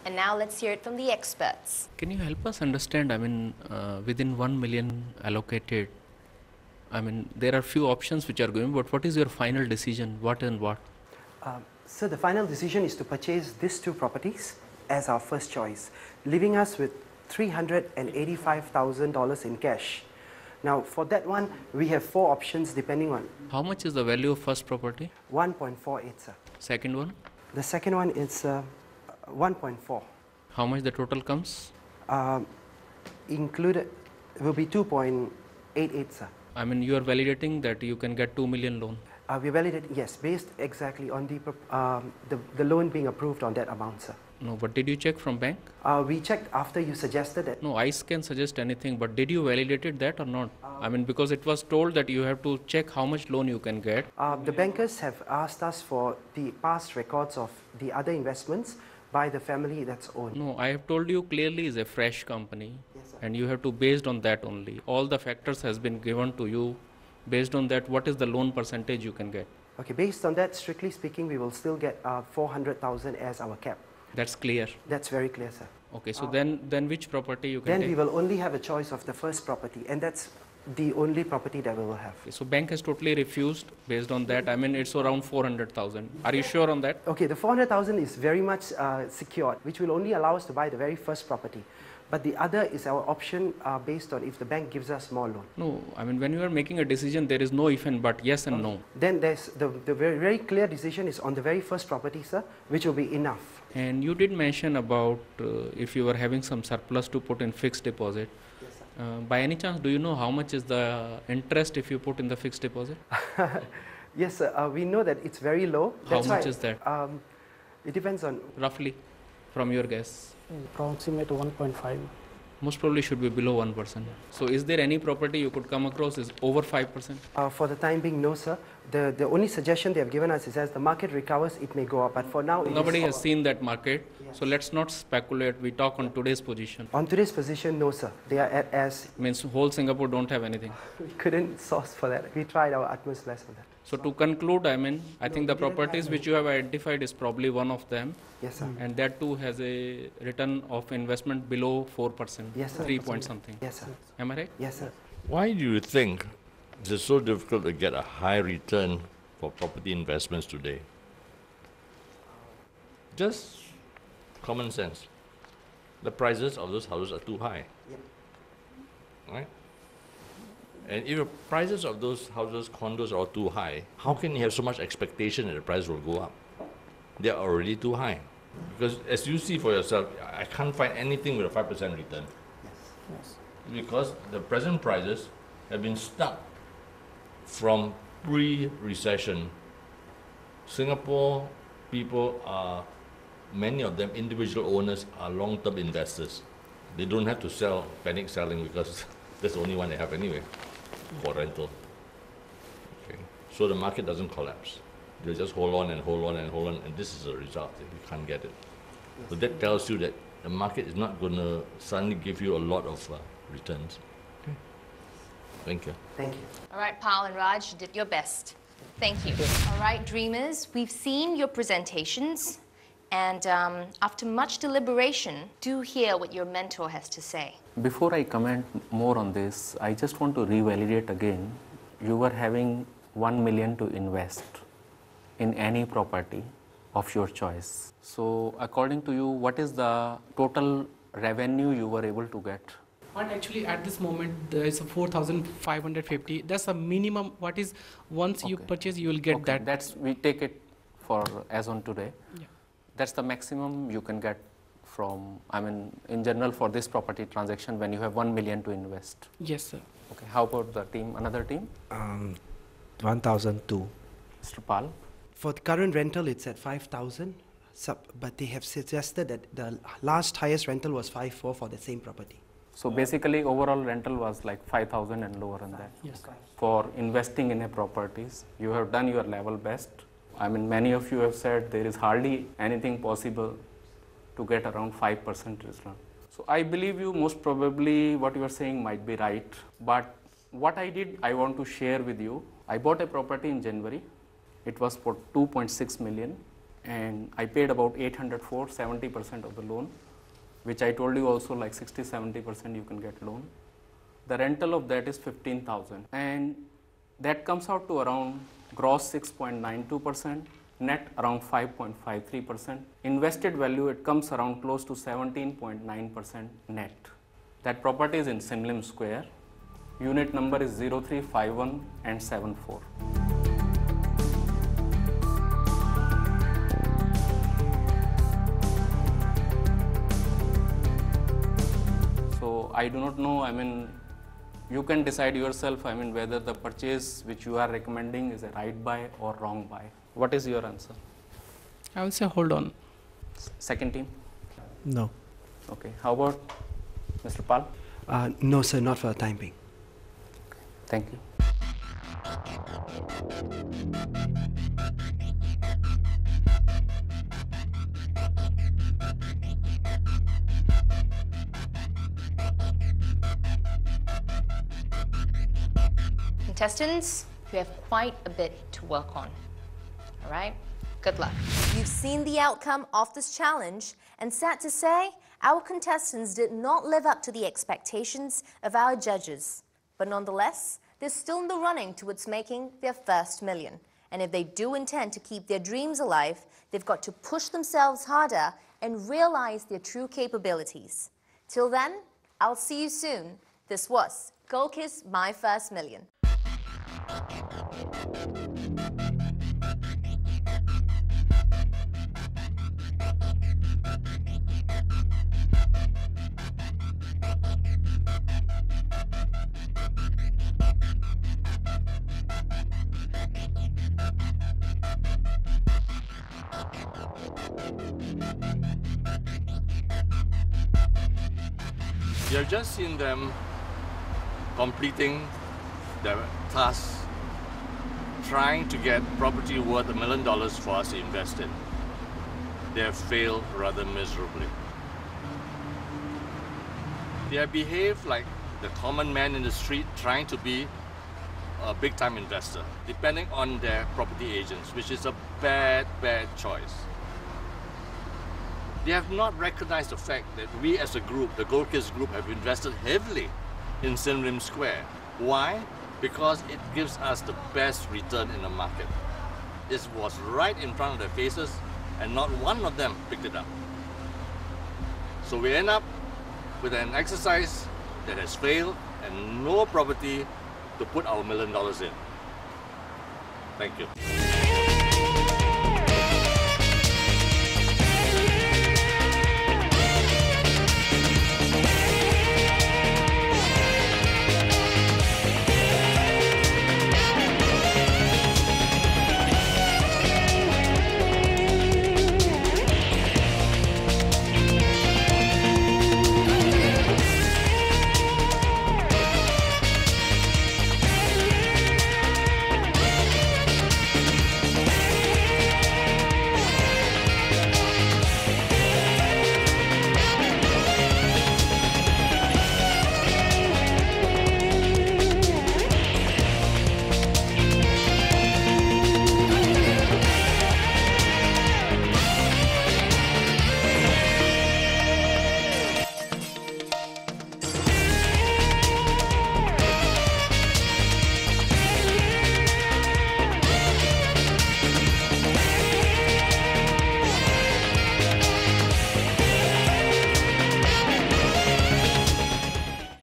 And now let's hear it from the experts. Can you help us understand, within 1 million allocated, there are few options which are going, but what is your final decision? What and what? So the final decision is to purchase these two properties as our first choice, leaving us with $385,000 in cash. Now for that one, we have 4 options depending on... How much is the value of first property? 1.48, sir. Second one? The second one is 1.4. How much the total comes? Included will be 2.88, sir. You are validating that you can get 2 million loan. We validated, yes, based exactly on the loan being approved on that amount, sir. No, but did you check from bank? We checked after you suggested it. No, ICE can suggest anything, but did you validate that or not? Because it was told that you have to check how much loan you can get. The bankers have asked us for the past records of the other investments by the family that's owned. No, I have told you clearly is a fresh company. Yes, sir. And you have to based on that only. All the factors has been given to you. Based on that, what is the loan percentage you can get? Okay, based on that, strictly speaking, we will still get 400,000 as our cap. That's clear. That's very clear, sir. Okay, so then which property you can Then take? we will only have a choice of the first property, and that's the only property that we will have. Okay, so bank has totally refused based on that. It's around 400,000. Are you sure on that? Okay, the 400,000 is very much secured, which will only allow us to buy the very first property. But the other is our option based on if the bank gives us more loan. No, when you are making a decision, there is no if and but, yes and no. Then there's the very clear decision is on the very first property, sir, which will be enough. And you did mention about if you were having some surplus to put in fixed deposit. Yes, sir. By any chance, do you know how much is the interest if you put in the fixed deposit? Yes, sir. We know that it's very low. How much is that? It depends on... Roughly, from your guess. Approximate 1.5. Most probably should be below 1%. So is there any property you could come across is over 5%? For the time being, no, sir. The only suggestion they have given us is as the market recovers, it may go up. But for now, nobody has seen that market. Yes. So let's not speculate. We talk on today's position. On today's position, no, sir. They are at as... Means whole Singapore don't have anything. We couldn't source for that. We tried our utmost best for that. So to conclude, I think the properties which you have identified is probably one of them. Yes, sir. And that too has a return of investment below 4%. Yes, sir. 3 point something. Yes, sir. Am I right? Yes, sir. Why do you think it is so difficult to get a high return for property investments today? Just common sense. The prices of those houses are too high. Yep. Right? And if the prices of those houses, condos are too high, how can you have so much expectation that the price will go up? They are already too high. Because as you see for yourself, I can't find anything with a 5% return. Yes. Because the present prices have been stuck from pre-recession. Singapore people are, many of them individual owners are long-term investors. They don't have to sell, panic selling, because that's the only one they have anyway for rental. Okay. So the market doesn't collapse. They just hold on and hold on and hold on, and this is the result. You can't get it. So that tells you that the market is not going to suddenly give you a lot of returns. Okay. Thank you. Thank you. All right, Paul and Raj, you did your best. Thank you. All right, dreamers, we've seen your presentations. And after much deliberation, do hear what your mentor has to say. Before I comment more on this, I just want to revalidate again. You were having 1 million to invest in any property of your choice. So according to you, what is the total revenue you were able to get? But actually at this moment there is a 4,550. That's a minimum. What is once you purchase you will get that. That's, we take it for as on today. Yeah. That's the maximum you can get from, in general for this property transaction when you have 1 million to invest. Yes, sir. Okay, how about the team, another team? 1,002. Mr. Pal? For the current rental, it's at 5,000. But they have suggested that the last highest rental was 5,400 for the same property. So basically overall rental was like 5,000 and lower than that. Yes. Okay. For investing in a properties, you have done your level best. Many of you have said there is hardly anything possible to get around 5% return. So I believe you, most probably what you are saying might be right. But what I did, I want to share with you. I bought a property in January. It was for 2.6 million. and I paid about 800 for 70% of the loan, which I told you also like 60-70% you can get loan. The rental of that is 15,000, and that comes out to around gross 6.92%, net around 5.53%. Invested value, it comes around close to 17.9% net. That property is in Sim Lim Square. Unit number is 0351 and 74. So I do not know, I mean, you can decide yourself, I mean, whether the purchase which you are recommending is a right buy or wrong buy. What is your answer? I will say hold on. Second team? No. Okay. How about Mr. Pal? No, sir, not for the time being. Thank you. Contestants, you have quite a bit to work on. All right? Good luck. You've seen the outcome of this challenge, and sad to say, our contestants did not live up to the expectations of our judges. But nonetheless, they're still in the running towards making their first million. And if they do intend to keep their dreams alive, they've got to push themselves harder and realize their true capabilities. Till then, I'll see you soon. This was Goldkist, My First Million. You have just seen them completing their task, trying to get property worth $1 million for us to invest in. They have failed rather miserably. They have behaved like the common man in the street trying to be a big-time investor, depending on their property agents, which is a bad choice. They have not recognized the fact that we as a group, the Goldkist group, have invested heavily in Sim Lim Square. Why? Because it gives us the best return in the market. It was right in front of their faces, and not one of them picked it up. So we end up with an exercise that has failed and no property to put our $1 million in. Thank you.